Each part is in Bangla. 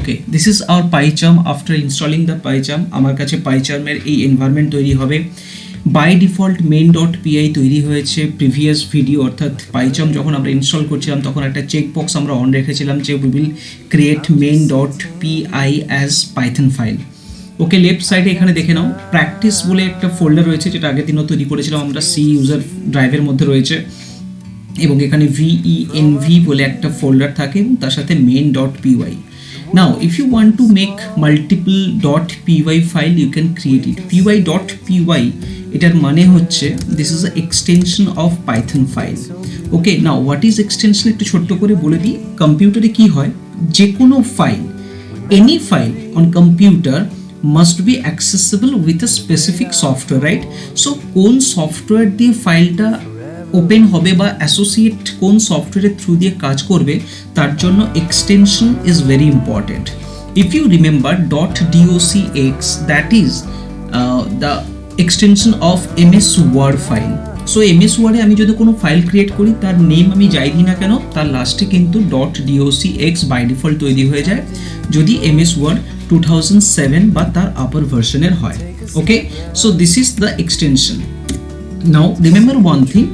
Okay, this is our PyCharm. After installing the PyCharm আমার কাছে পাইচার্মের এই এনভায়রনমেন্ট তৈরি হবে। By default main dot py তৈরি হয়েছে প্রিভিয়াস ভিডিও, অর্থাৎ পাইচার্ম যখন আমরা ইনস্টল করছিলাম তখন একটা চেকবক্স আমরা অন রেখেছিলাম যে we will create main dot PI as Python file. Okay, left সাইডে এখানে দেখে নাও প্র্যাকটিস বলে একটা ফোল্ডার রয়েছে, যেটা আগের দিনও তৈরি করেছিলাম আমরা, সি ইউজার ড্রাইভের মধ্যে রয়েছে, এবং এখানে VENV বলে একটা ফোল্ডার থাকে এবং তার সাথে main dot PY. Now, if you want to make multiple .py file, you can create it. py.py এটার মানে হচ্ছে this is a extension of Python file. Okay, now what is extension একটু ছোট্ট করে বলে দিই। কম্পিউটারে কি হয়, যে কোনো file, any file on computer must be accessible with a specific software, right? So কোন সফটওয়্যার দিয়ে ফাইলটা ওপেন হবে বা অ্যাসোসিয়েট কোন সফটওয়্যারের থ্রু দিয়ে কাজ করবে তার জন্য extension is very important. If you remember .docx, that is the extension of MS Word file. So MS ওয়ার্ডে আমি যদি কোনো ফাইল ক্রিয়েট করি তার নেম আমি যাই দিই না কেন, তার লাস্টে কিন্তু .docx বাই ডিফল্ট তৈরি হয়ে যায় যদি MS ওয়ার্ড 2007 বা তার আপার ভার্সনের হয়। Okay, so this is the extension. Now remember one thing.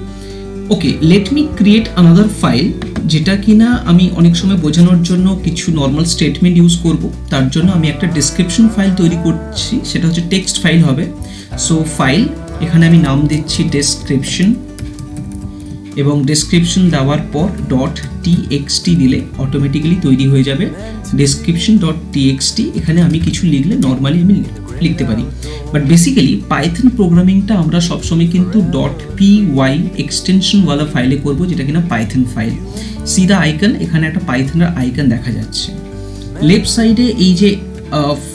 Okay, let me create another file, যেটা কিনা আমি অনেক সময় বোঝানোর জন্য কিছু নর্মাল স্টেটমেন্ট ইউজ করব। তার জন্য আমি একটা ডেসক্রিপশন ফাইল তৈরি করছি, সেটা হচ্ছে টেক্সট ফাইল হবে। সো ফাইল, এখানে আমি নাম দিচ্ছি ডেসক্রিপশন, এবং ডেসক্রিপশন দেওয়ার পর .txt দিলে অটোমেটিক্যালি তৈরি হয়ে যাবে description.txt। এখানে আমি কিছু লিখলে নর্মালি আমি লিখতে পারি, বাট বেসিক্যালি পাইথন প্রোগ্রামিংটা আমরা সবসময় কিন্তু .py এক্সটেনশনওয়ালা ফাইলে করবো, যেটা কিনা Python file. C the icon, এখানে একটা পাইথনের আইকন দেখা যাচ্ছে। লেফট সাইডে এই যে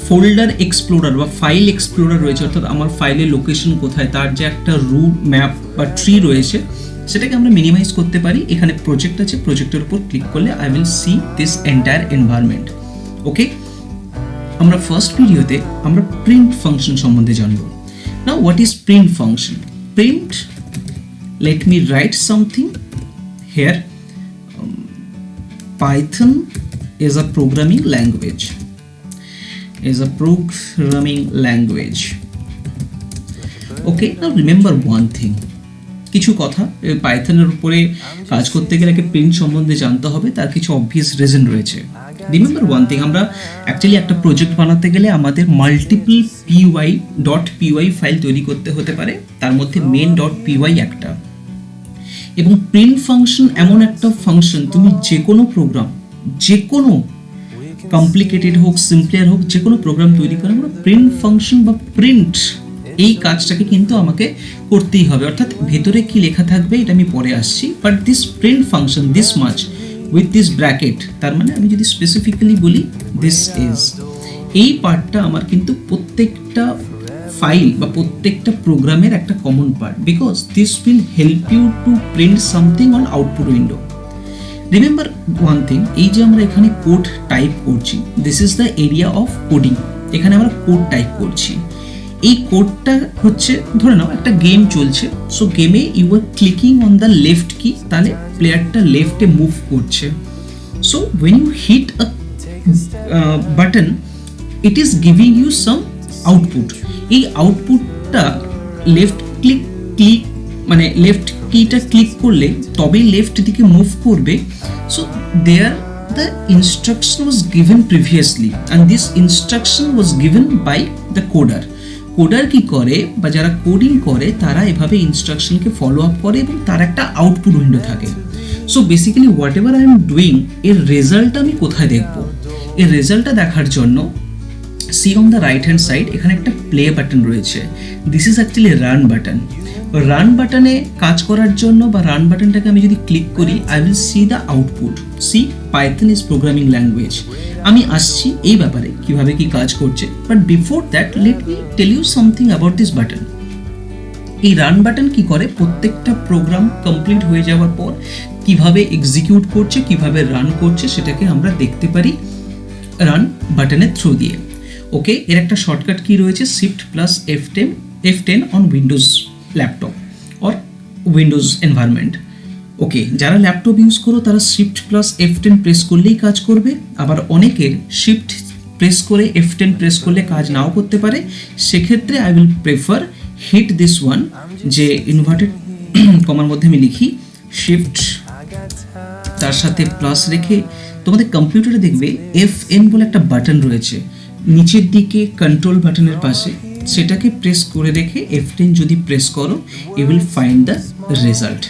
ফোল্ডার এক্সপ্লোরার বা ফাইল এক্সপ্লোরার রয়েছে, অর্থাৎ আমার ফাইলের লোকেশন কোথায় তার যে একটা রুট ম্যাপ বা ট্রি রয়েছে, সেটাকে আমরা মিনিমাইজ করতে পারি। এখানে প্রজেক্ট আছে, প্রজেক্টের উপর ক্লিক করলে I will see this entire environment. Okay, আমরা ফার্স্ট ভিডিওতে আমরা প্রিন্ট ফাংশন সম্বন্ধে জানব। Now what is print function? Print, let me write something here. Python is a programming language. Okay, now remember one thing. কিছু কথা পাইথনের উপরে কাজ করতে গেলে প্রিন্ট সম্বন্ধে জানতে হবে, তার কিছু অবভিয়াস রিজন রয়েছে। রিমেম্বার ওয়ান থিং, আমরা অ্যাকচুয়ালি একটা প্রজেক্ট বানাতে গেলে আমাদের মাল্টিপল .py ফাইল তৈরি করতে হতে পারে, তার মধ্যে মেন .py একটা। এবং প্রিন্ট ফাংশন এমন একটা ফাংশন, তুমি যে কোনো প্রোগ্রাম, যে কোনো কমপ্লিকেটেড হোক সিম্পলিয়ার হোক, যে কোনো প্রোগ্রাম তৈরি করে আমরা প্রিন্ট ফাংশন বা প্রিন্ট এই কাজটাকে কিন্তু আমাকে করতেই হবে। অর্থাৎ ভেতরে কি লেখা থাকবে এটা আমি পরে আসছি, but this print function, this much with this bracket, তার মানে আমি যদি স্পেসিফিক্যালি বলি দিস ইজ, এই পার্টটা আমার কিন্তু প্রত্যেকটা ফাইল বা প্রত্যেকটা প্রোগ্রামের একটা common part, because this will help you to print something on output window. Remember one thing, এই যে আমরা এখানে কোড টাইপ করছি, this is the area of coding. এখানে আমরা কোড টাইপ করছি। এই কোডটা হচ্ছে, ধরে নাও একটা গেম চলছে, সো গেমে you are clicking on the left key, তাহলে প্লেয়ারটা লেফটে মুভ করছে। So when you hit a button, it is giving you some output. এই আউটপুটটা লেফট ক্লিক মানে লেফট কিটা ক্লিক করলে তবেই লেফট দিকে মুভ করবে। So there the instruction was given previously and this instruction was given by the coder. Coder কি করে বা যারা কোডিং করে তারা এভাবে ইনস্ট্রাকশনকে ফলো আপ করে এবং তার একটা আউটপুট উইন্ডো থাকে। So basically whatever I am doing, এর রেজাল্টটা আমি কোথায় দেখবো? এর রেজাল্টটা দেখার জন্য see on the right hand side এখানে একটা প্লে বাটন রয়েছে। This is actually run button. Run বাটনে কাজ করার জন্য বা রান বাটনটাকে আমি যদি ক্লিক করি, I will see the output. See Python is programming language. আমি আসছি এই ব্যাপারে কিভাবে কি কাজ করছে, but before that let me tell you something about this button. এই রান বাটন কি করে, প্রত্যেকটা প্রোগ্রাম কমপ্লিট হয়ে যাওয়ার পর কিভাবে এক্সিকিউট করছে, কিভাবে রান করছে, সেটাকে আমরা দেখতে পারি রান বাটনের থ্রু দিয়ে। ওকে, এর একটা শর্টকাট কি রয়েছে, Shift+F10 on Windows laptop or Windows environment. Okay, যারা ল্যাপটপ ইউজ করো তারা Shift+F10 প্রেস করলেই কাজ করবে, আবার অনেকের Shift প্রেস করে F10 প্রেস করলে কাজ নাও করতে পারে, সেক্ষেত্রে I will prefer hit this one, যে ইনভার্টেড কমার মধ্যে আমি লিখি শিফট তার সাথে প্লাস রেখে, তোমাদের কম্পিউটারে দেখবে FN বলে একটা বাটন রয়েছে নিচের দিকে কন্ট্রোল বাটনের পাশে, সেটাকে প্রেস করে রেখে F10 যদি প্রেস করো you will find the result.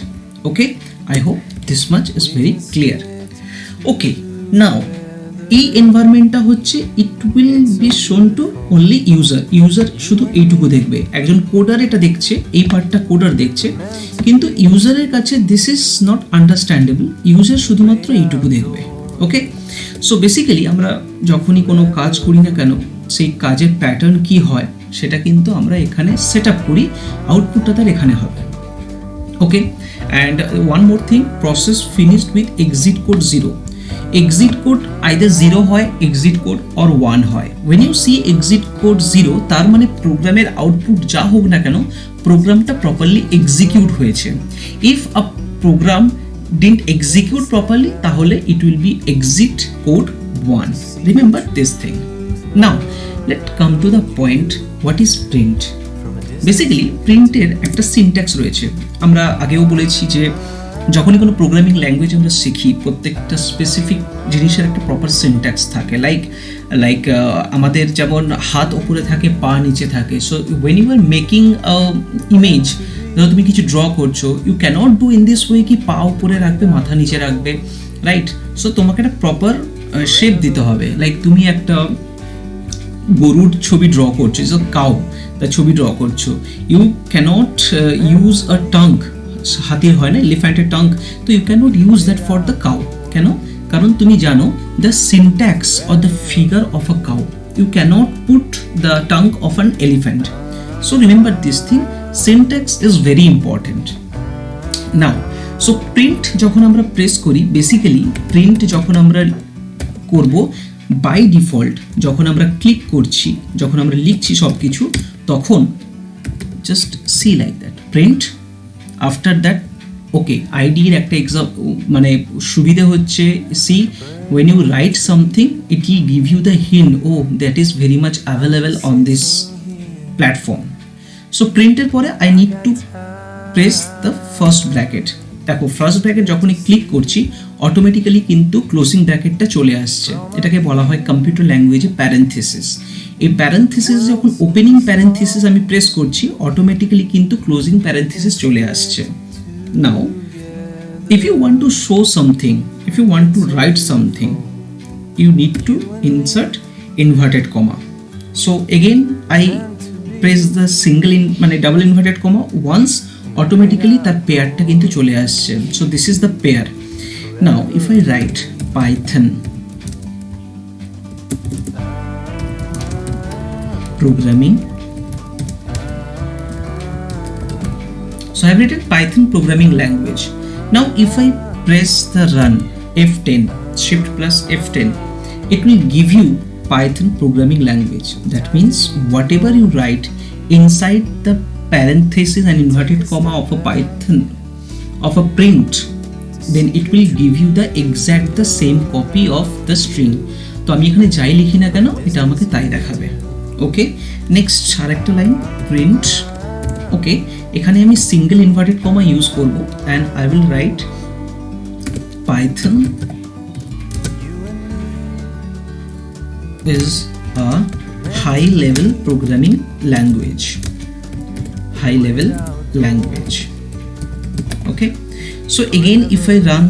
Okay, I hope this much is very clear. Okay, now এই এনভায়রনমেন্টটা হচ্ছে it will be shown to only user শুধু এইটুকু দেখবে, একজন কোডার এটা দেখছে, এই পার্টটা কোডার দেখছে, কিন্তু ইউজারের কাছে this is not understandable, user শুধুমাত্র এইটুকু দেখবে। ওকে, সো বেসিক্যালি আমরা যখনই কোনো কাজ করি না কেন, সেই কাজের প্যাটার্ন কি হয় সেটা কিন্তু আমরা এখানে সেট আপ করি, আউটপুটটা তার এখানে হবে। Okay, and one more thing, process finished with exit code 0। Exit code either 0 হয়, এক্সিট কোড অর 1 হয়। When you see exit code 0, তার মানে প্রোগ্রামের আউটপুট যা হোক না কেন প্রোগ্রামটা প্রপারলি এক্সিকিউট হয়েছে। If a program didn't execute properly, তাহলে it will be exit code 1. Remember this thing. Now let's come to the point, what is print? Basically print এর একটা সিনট্যাক্স রয়েছে। আমরা আগেও বলেছি যে যখনই কোনো প্রোগ্রামিং ল্যাঙ্গুয়েজ আমরা শিখি, প্রত্যেকটা স্পেসিফিক জিনিসের একটা প্রপার সিনট্যাক্স থাকে, লাইক আমাদের যেমন হাত উপরে থাকে, পা নিচে থাকে। So when you are making image, ধরো তুমি কিছু ড্র করছো, you can't do in this way কি পা উপরে রাখবে, মাথা নিচে রাখবে, রাইট? সো তোমাকে একটা প্রপার শেপ দিতে হবে। লাইক তুমি একটা গরুর ছবি ড্র করছো, ইজ আ কাউ, তার ছবি ড্র করছো, you can't use a trunk, হাতির হয় না এলিফ্যান্টের টাঙ্ক, তো you can't use that for the cow. কেন? কারণ তুমি জানো the syntax or the figure of a cow, you can't put the trunk of an elephant. So remember this thing, syntax is very important. Now so print যখন আমরা প্রেস করি, বেসিক্যালি প্রিন্ট যখন আমরা করব বাই ডিফল্ট, যখন আমরা ক্লিক করছি, যখন আমরা লিখছি সব কিছু, তখন just see like that print. After that okay, আইডির একটা মানে সুবিধা হচ্ছে, C when you write something it will give you the hint, oh that is very much available on this platform. So প্রিন্টের পরে I need to press the first bracket. দেখো ফার্স্ট ব্র্যাকেট যখনই ক্লিক করছি অটোমেটিক্যালি কিন্তু ক্লোজিং ব্র্যাকেটটা চলে আসছে, এটাকে বলা হয় কম্পিউটার ল্যাঙ্গুয়েজে প্যারেন্থেসিস। এই প্যারেন্থেসিস যখন ওপেনিং প্যারেন্থেসিস আমি প্রেস করছি, অটোমেটিক্যালি কিন্তু ক্লোজিং প্যারেন্থেসিস চলে আসছে। Now if you want to show something, if you want to write something, you need to insert inverted comma. So again I press the মানে double inverted comma once, automatically তার পেয়ারটা কিন্তু চলে আসছে। So this is the pair. Now if I write Python programming, so I have written Python programming language. Now if I press the run F10, shift plus F10, it will give you Python programming language. That means whatever you write inside the parenthesis and inverted comma of a Python, of a print, then it will give you the same copy of the string. তো আমি এখানে যাই লিখি না কেন এটা আমাকে তাই দেখাবে। ওকে, নেক্সট আরেকটা লাইন প্রিন্ট। ওকে, এখানে আমি সিঙ্গেল ইনভার্টেড কমা ইউজ করব and I will write Python is a high level programming language. High level language. Okay, so again if I run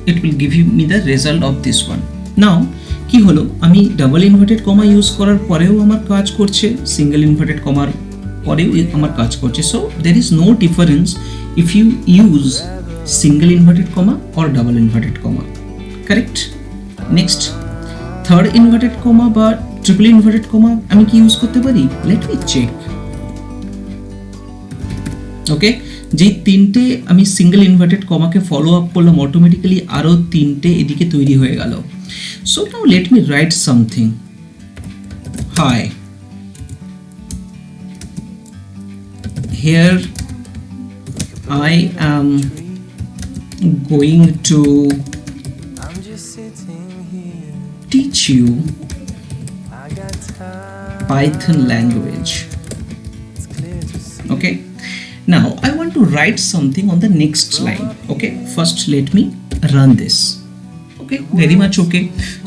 it will give me the result of this one. Now কি হলো, আমি ডাবল ইনভার্টেড কমা ইউজ করার পরেও আমার কাজ করছে, সিঙ্গেল ইনভার্টেড কমার পরেও আমার কাজ করছে। So there is no difference if you use single inverted comma or double inverted comma. Correct. Next third inverted comma বা ট্রিপল ইনভার্টেড কমা আমি কি ইউজ করতে পারি, লেট মি চেক। ওকে, যেই তিনটে আমি সিঙ্গেল ইনভার্টেড কমাকে ফলো আপ করলাম, অটোমেটিক্যালি আরও তিনটে এদিকে তৈরি হয়ে গেল। So now let me write something. Hi, here I am going to teach teach you Python language. Okay, now I want to write something on the next line. Okay, first let me run this. Okay, very much okay.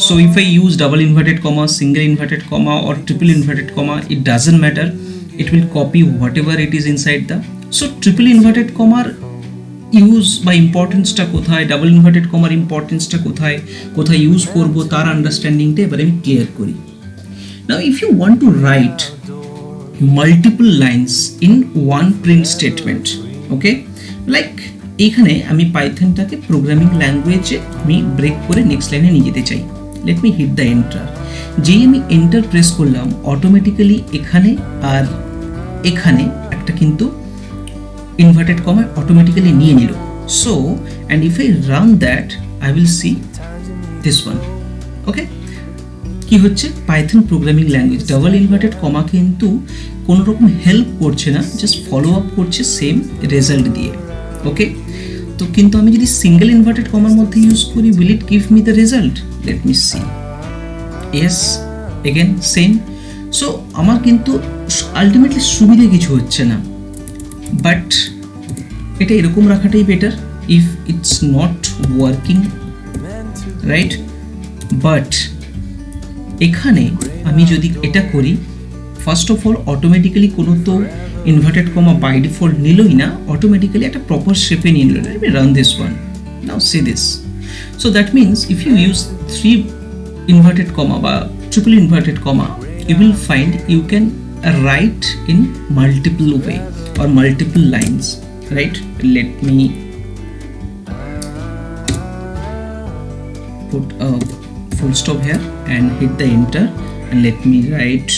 So if I use double inverted comma, single inverted comma, or triple inverted comma, it doesn't matter. It will copy whatever it is inside the. So triple inverted comma use by importance টা কোথায়, ডাবল ইনভার্টেড কমার ইম্পর্টেন্সটা কোথায় কোথায় ইউজ করব তার আন্ডারস্ট্যান্ডিংটা এবারে আমি ক্লিয়ার করি। Now if you want to write multiple lines in one print statement, okay, like এইখানে আমি পাইথনটাকে প্রোগ্রামিং ল্যাঙ্গুয়েজে আমি ব্রেক করে নেক্সট লাইনে নিয়ে যেতে চাই। Let me hit the enter. যেই আমি এন্টার প্রেস করলাম অটোমেটিক্যালি এখানে আর এখানে একটা কিন্তু inverted comma automatically নিয়ে নিল। So and if I run that I will see this one. Okay, কি হচ্ছে Python programming language double inverted কমা কিন্তু কোনো রকম হেল্প করছে না, জাস্ট ফলো আপ করছে সেম রেজাল্ট দিয়ে। ওকে, তো কিন্তু আমি যদি সিঙ্গেল ইনভার্টেড কমার মধ্যে ইউজ করি will it give me the result? Let me see. Yes, again same. So আমার কিন্তু আলটিমেটলি সুবিধা কিছু হচ্ছে না, বাট এটা এরকম রাখাটাই better if it's not working, right? But এখানে আমি যদি এটা করি, ফার্স্ট অফ অল অটোমেটিক্যালি কোনো তো ইনভার্টেড কমা বাই ডিফল্ট নিলই না, অটোমেটিক্যালি একটা প্রপার শেপে নিয়ে নিল। Let me run this one. Now see this. So that means if you use three inverted comma বা triple inverted comma, you will find you can write in multiple way or multiple lines, right? Let me put a full stop here and hit the enter, and let me write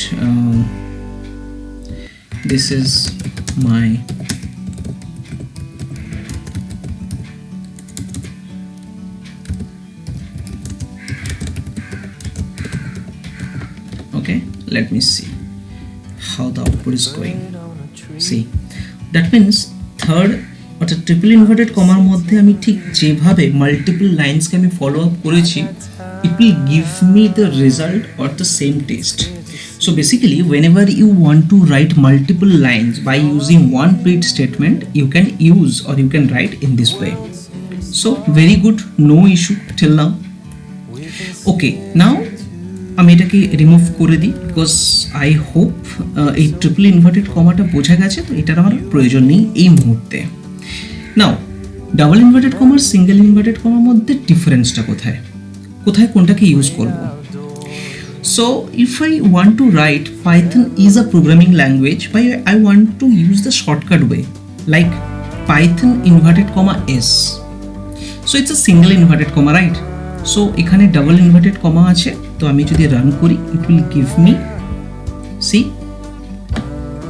this is my okay, let me see how the output is going. See, that means third অর্থাৎ ট্রিপল ইনভার্টেড কমার মধ্যে আমি ঠিক যেভাবে মাল্টিপল লাইন্সকে আমি ফলো আপ করেছি, it will give me the result or the same text. So basically whenever you want to write multiple lines by using one print statement, you can use or you can write in this way. So very good, no issue till now. Okay, now আমি এটাকে রিমুভ করে দিই বিকজ আই হোপ এই ট্রিপল ইনভার্টেড কমাটা বোঝা গেছে, তো এটার আমার প্রয়োজন নেই এই মুহূর্তে। নাও ডাবল ইনভার্টেড কমার সিঙ্গেল ইনভার্টেড কমার মধ্যে ডিফারেন্সটা কোথায় কোথায় কোনটাকে ইউজ করব? So if I want to write Python is a programming language but I want to use the shortcut way like Python inverted comma S. So it's a single inverted comma, right? So এখানে ডাবল ইনভার্টেড কমা আছে, তো আমি যদি রান করি it will give me, see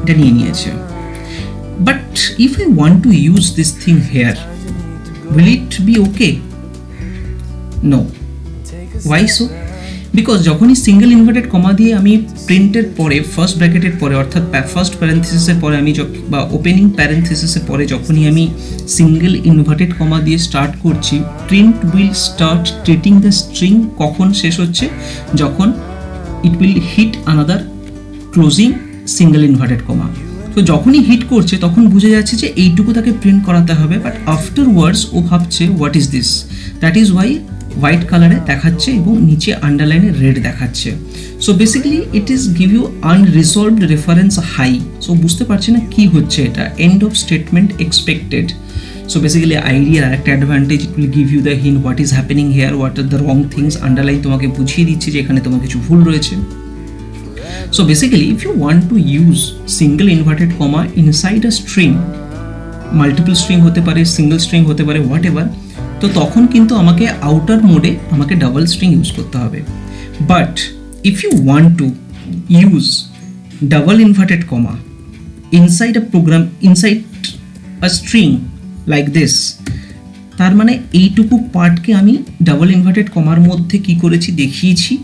এটা নিয়ে নিয়েছে। But if I want to use this thing here, will it be okay? No. Why so? Because যখনই সিঙ্গেল ইনভার্টেড কমা দিয়ে আমি প্রিন্টের পরে ফার্স্ট ব্র্যাকেটের পরে অর্থাৎ ফার্স্ট প্যারেন্থেসিসের পরে আমি বা ওপেনিং প্যারেন্থেসিসের পরে যখনই আমি সিঙ্গেল ইনভার্টেড কমা দিয়ে স্টার্ট করছি, print will start treating the string কখন শেষ হচ্ছে, যখন it will hit another closing single inverted comma. তো যখনই হিট করছে তখন বুঝে যাচ্ছে যে এইটুকু তাকে প্রিন্ট করাতে হবে, বাট আফটারওয়ার্ডস ও ভাবছে what is this, that is why white কালারে দেখাচ্ছে এবং নিচে আন্ডারলাইনে রেড দেখাচ্ছে। So basically it is give you unresolved reference hi. So বুঝতে পারছি না কি হচ্ছে এটা, end of statement expected. So basically আইডিয়ার আরেকটা advantage, it will give you the hint what is happening here, what are the wrong things. Underline তোমাকে বুঝিয়ে দিচ্ছে যে এখানে তোমার কিছু ভুল রয়েছে। So basically if you want to use single inverted comma inside a string, multiple string হতে পারে, সিঙ্গেল স্ট্রিং হতে পারে, হোয়াট এভার, তো তখন কিন্তু আমাকে আউটার মোডে আমাকে ডাবল স্ট্রিং ইউজ করতে হবে। But if you want to use double inverted comma inside a program, inside a string like this, তার মানে এইটুকু পার্টকে আমি ডাবল ইনভার্টেড কমার মধ্যে কি করেছি দেখিয়েছি।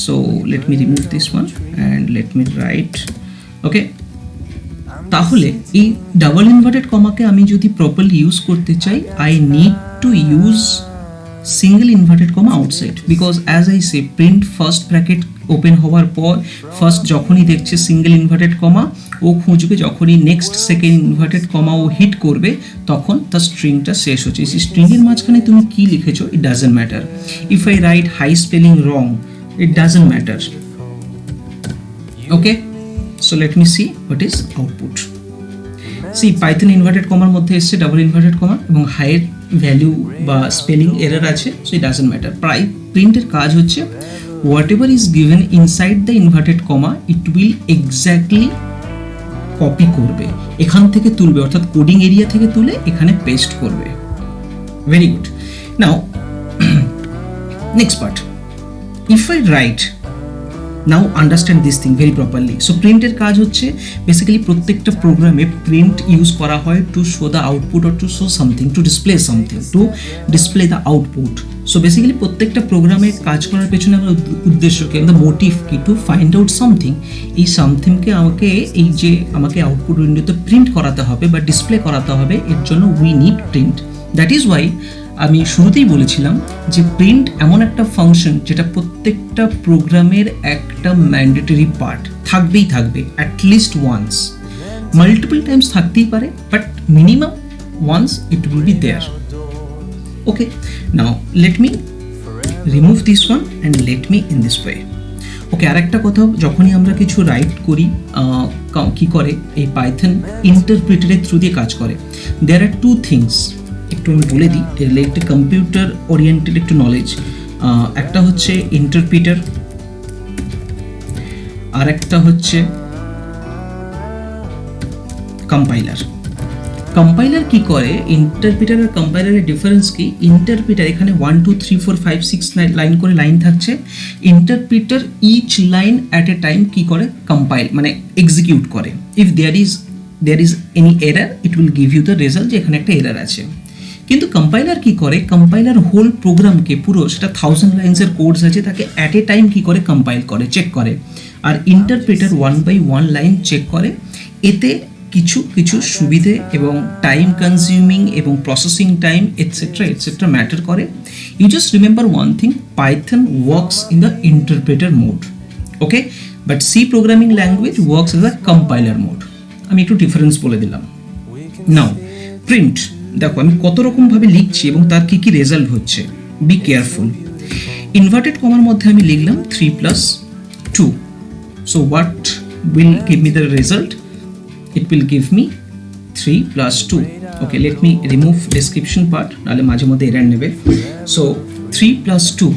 So let me remove this one and let me write, okay. তাহলে এই ডাবল ইনভার্টেড কমাকে আমি যদি প্রপারলি ইউজ করতে চাই, I need to use single inverted comma outside, because as I say print first bracket open হওয়ার পর ফার্স্ট যখনই দেখছে সিঙ্গেল ইনভার্টেড কমা ও খুঁজবে, যখনই নেক্সট সেকেন্ড ইনভার্টেড কমা ও হিট করবে তখন তার স্ট্রিংটা শেষ হচ্ছে। এই স্ট্রিংয়ের মাঝখানে তুমি কি লিখেছো it doesn't matter. If I write hi spelling wrong it doesn't matter. Okay, so let me see what is output. See Python inverted কমার মধ্যে এসছে ডাবল ইনভার্টেড কমা এবং হাইয়ের ভ্যালু বা স্পেলিং এরর আছে, সো ইট ডাজন্ট ম্যাটার। প্রিন্টের কাজ হচ্ছে whatever is given inside the inverted comma it will exactly copy করবে, এখান থেকে তুলবে, অর্থাৎ কোডিং এরিয়া থেকে তুলে এখানে পেস্ট করবে। Very good. Now next part, if I right, now understand this thing very properly. So প্রিন্টের কাজ হচ্ছে বেসিক্যালি প্রত্যেকটা প্রোগ্রামে প্রিন্ট ইউজ করা হয় to show the output or to show something, to display something, to display the output. So basically প্রত্যেকটা প্রোগ্রামে কাজ করার পেছনে আমার উদ্দেশ্য কি, দ্য মোটিভ কি, টু ফাইন্ড আউট সামথিং। এই সামথিংকে আমাকে আউটপুট উইন্ডোতে প্রিন্ট করাতে হবে বা ডিসপ্লে করাতে হবে, এর জন্য we need print. That is Y আমি শুরুতেই বলেছিলাম যে প্রিন্ট এমন একটা ফাংশন যেটা প্রত্যেকটা প্রোগ্রামের একটা ম্যান্ডেটরি পার্ট থাকবেই থাকবে, অ্যাটলিস্ট ওয়ান্স, মাল্টিপল টাইমস থাকতেই পারে, but minimum once it will be there. Okay, now let me remove this one and let me in this way. Okay, আরেকটা কথা, যখনই আমরা কিছু রাইট করি কি করে এই পাইথন ইন্টারপ্রিটারের থ্রু দিয়ে কাজ করে। দেয়ার আর টু থিংস, একটু আমি বলে দিই রিলেটেড কম্পিউটার ওরিয়েন্টেড একটু নলেজ। একটা হচ্ছে ইন্টারপ্রিটার, আর একটা হচ্ছে কম্পাইলার। কম্পাইলার কি করে, ইন্টারপ্রিটার আর কম্পাইলারের ডিফারেন্স কি, ইন্টারপ্রিটার এখানে 1 2 3 4 5 6 লাইন করে লাইন থাকছে, interpreter each line at a time কি করে, কম্পাইল মানে এক্সিকিউট করে। If there is any error it will give you the result যে এখানে একটা এরার আছে। কিন্তু কম্পাইলার কি করে, কম্পাইলার হোল প্রোগ্রামকে পুরো, সেটা 1000 লাইন্সের কোডস আছে, তাকে অ্যাট এ টাইম কি করে কম্পাইল করে, চেক করে। আর ইন্টারপ্রিটার 1 by 1 লাইন চেক করে। এতে কিছু সুবিধে এবং টাইম কনজিউমিং এবং প্রসেসিং টাইম এটসেট্রা ম্যাটার করে। You just remember one thing, Python works in the interpreter mode, okay, but C programming language works in the compiler mode. আমি একটু ডিফারেন্স বলে দিলাম। নাও প্রিন্ট দেখো আমি কত রকমভাবে লিখছি এবং তার কি কি রেজাল্ট হচ্ছে, বি কেয়ারফুল। ইনভার্টেড কমার মধ্যে আমি লিখলাম 3 + 2, so what will give me the result, it will give me 3 + 2. Okay, let me remove description part, নাহলে মাঝে মধ্যে এরর নেবে। সো 3 + 2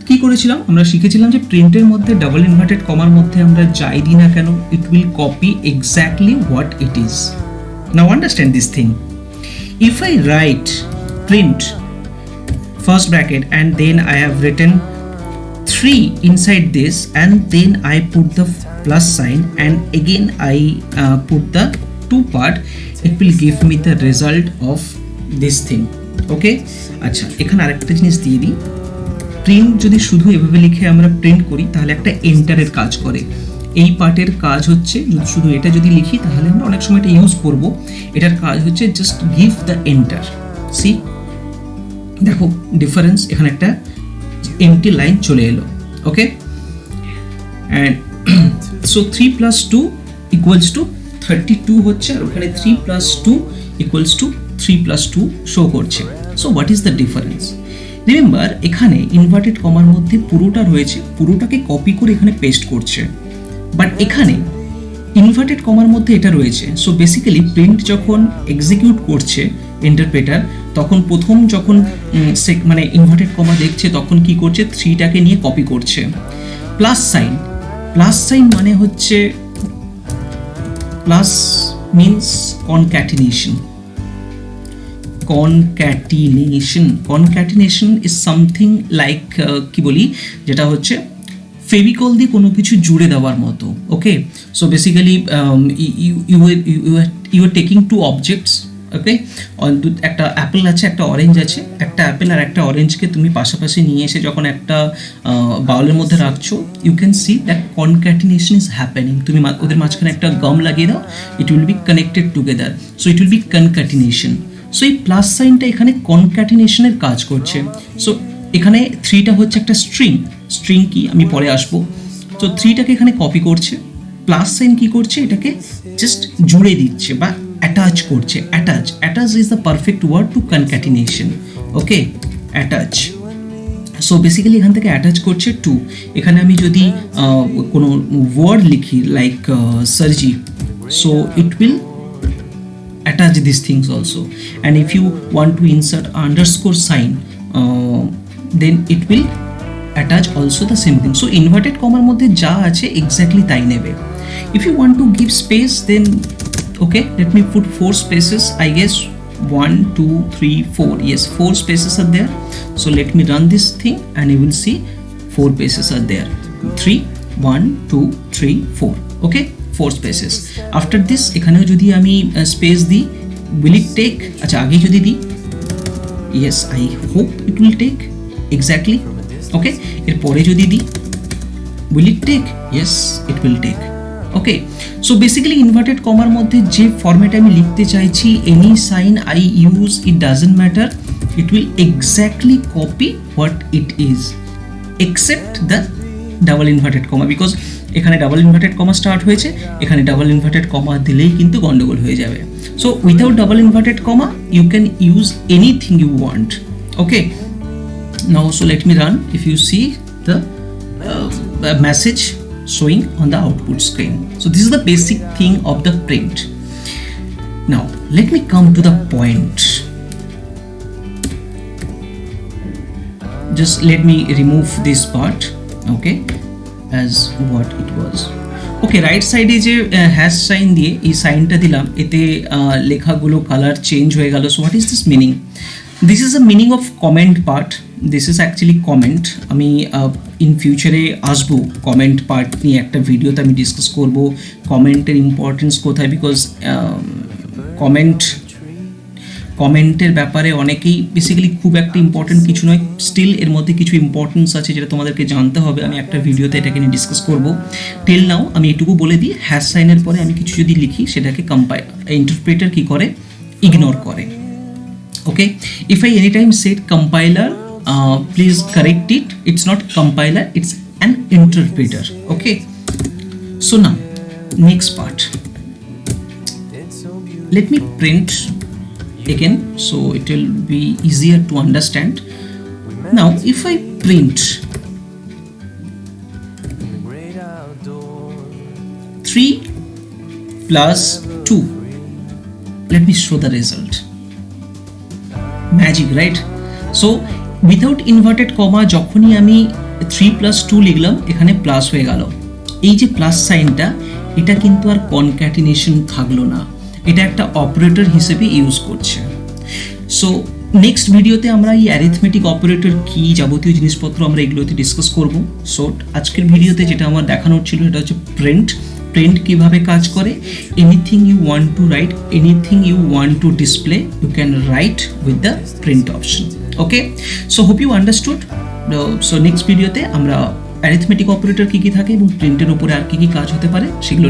কি করেছিলাম, আমরা শিখেছিলাম যে প্রিন্টের মধ্যে ডাবল ইনভার্টেড কমার মধ্যে আমরা যাই দিই না কেন, it will copy exactly what it is. Now understand this thing. If I write print first bracket and then I have written 3 inside this and then I put the plus sign and again I put the 2 part, it will give me the result of this thing. Okay, আচ্ছা এখানে আরেকটা জিনিস দিয়ে দিই, প্রিন্ট যদি শুধু এভাবে লিখে আমরা প্রিন্ট করি তাহলে একটা এন্টারের কাজ করে। এই পার্টের কাজ হচ্ছে শুধু এটা যদি লিখি তাহলে আমরা অনেক সময় এটা ইউজ করব, এটার কাজ হচ্ছে just give the enter. See দেখো ডিফারেন্স, এখানে একটা এমটি লাইন চলে এলো। ওকে, অ্যান্ড সো 3 + 2 = 32 হচ্ছে, আর ওখানে 3 + 2 = 3 + 2 শো করছে। So what is the difference? Remember এখানে ইনভার্টেড কমার মধ্যে পুরোটা রয়েছে, পুরোটাকে কপি করে এখানে পেস্ট করছে, বাট এখানে ইনভার্টেড কমার মধ্যে এটা রয়েছে। সো বেসিক্যালি প্রিন্ট যখন এক্সিকিউট করছে ইন্টারপ্রেটার, তখন প্রথম যখন মানে ইনভার্টেড কমা দেখছে তখন কি করছে, 3টাকে নিয়ে কপি করছে। প্লাস সাইন মানে হচ্ছে, plus means concatenation is something like কি বলি, যেটা হচ্ছে ফেভিকল দিয়ে কোনো কিছু জুড়ে দেওয়ার মতো। Okay, so basically you are taking 2 objects, okay, একটা অ্যাপেল আছে একটা অরেঞ্জ আছে, একটা অ্যাপেল আর একটা অরেঞ্জকে তুমি পাশাপাশি নিয়ে এসে যখন একটা বাউলের মধ্যে রাখছো, you can see that concatenation is happening. তুমি ওদের মাঝখানে একটা গাম লাগিয়ে দাও, it will be connected together, so it will be concatenation. So এই প্লাস সাইনটা এখানে কনক্যাটিনেশনের কাজ করছে। সো এখানে 3টা হচ্ছে একটা স্ট্রিং কি আমি পরে আসবো। তো 3টাকে এখানে কপি করছে, প্লাস সাইন কি করছে এটাকে জাস্ট জুড়ে দিচ্ছে বা অ্যাটাচ করছে। Attach is the perfect word to concatenation. Okay, attach. So basically এখান থেকে অ্যাটাচ করছে টু। এখানে আমি যদি কোনো ওয়ার্ড লিখি লাইক সার্জি, so it will attach these things also, and if you want to insert underscore sign then it will attach also the same thing. So inverted comma মধ্যে যা আছে exactly তাই নেবে। if you want to give space then okay, let me put 4 spaces, I guess 1 2 3 4, yes 4 spaces are there. So let me run this thing and you will see 4 spaces are there, 3 1 2 3 4, okay, 4 spaces. After this এখানেও যদি আমি স্পেস দিই, will it take, আচ্ছা আগে যদি দিই, yes I hope it will take exactly, okay, এরপরে যদি দিই will it take, yes it will take, okay. So basically inverted কমার মধ্যে যে ফরম্যাটে আমি লিখতে চাইছি, any sign I use it doesn't matter, it will exactly copy what it is except the double inverted comma, because এখানে ডাবল ইনভার্টেড কমা স্টার্ট হয়েছে, এখানে ডাবল ইনভার্টেড কমা দিলেই কিন্তু গন্ডগোল হয়ে যাবে। So without double inverted comma you can use anything you want, okay. Now so let me run, if you see the message showing on the output screen. So this is the basic thing of the print. Now let me come to the point. Just let me remove this part, okay, as what it was. Okay, right side যে হ্যাশ সাইন দিয়ে এই সাইনটা দিলাম, এতে লেখাগুলো কালার চেঞ্জ হয়ে গেল। So what is this meaning? This is a meaning of comment part. This is actually comment. আমি ইন ফিউচারে আসবো কমেন্ট পার্ট নিয়ে একটা ভিডিওতে, আমি ডিসকাস করব কমেন্টের ইম্পর্টেন্স কোথায়, বিকজ কমেন্টের ব্যাপারে অনেকেই বেসিক্যালি খুব একটা ইম্পর্টেন্ট কিছু নয়, স্টিল এর মধ্যে কিছু ইম্পর্টেন্স আছে যেটা তোমাদেরকে জানতে হবে। আমি একটা ভিডিওতে এটাকে নিয়ে ডিসকাস করব। টিল নাও আমি এটুকু বলে দিই, হ্যাশ সাইনের পরে আমি কিছু যদি লিখি সেটাকে ইন্টারপ্রেটার কি করে, ইগনোর করে। Okay, if I any time said compiler, please correct it, it's not compiler, it's an interpreter. Okay, so now next part, let me print again so it will be easier to understand. Now if I print 3 plus 2, let me show the result. Magic, right? So without inverted comma যখনই আমি 3 plus 2 লিখলাম, এখানে প্লাস হয়ে গেল। এই যে প্লাস সাইনটা, এটা কিন্তু আর কনক্যাটিনেশন থাকলো না, এটা একটা অপারেটর হিসেবে ইউজ করছে। সো নেক্সট ভিডিওতে আমরা এই অ্যারিথমেটিক অপারেটর কি যাবতীয় জিনিসপত্র আমরা এগুলোতে ডিসকাস করব। সো আজকের ভিডিওতে যেটা আমার দেখানোর ছিল সেটা হচ্ছে প্রিন্ট কিভাবে কাজ করে। Anything you want to write, anything you want to display, you can write with the print option. Okay, so hope you understood. So next ভিডিওতে আমরা অ্যারিথমেটিক অপারেটর কী কী থাকে এবং প্রিন্টের উপরে আর কী কী কাজ হতে পারে সেগুলো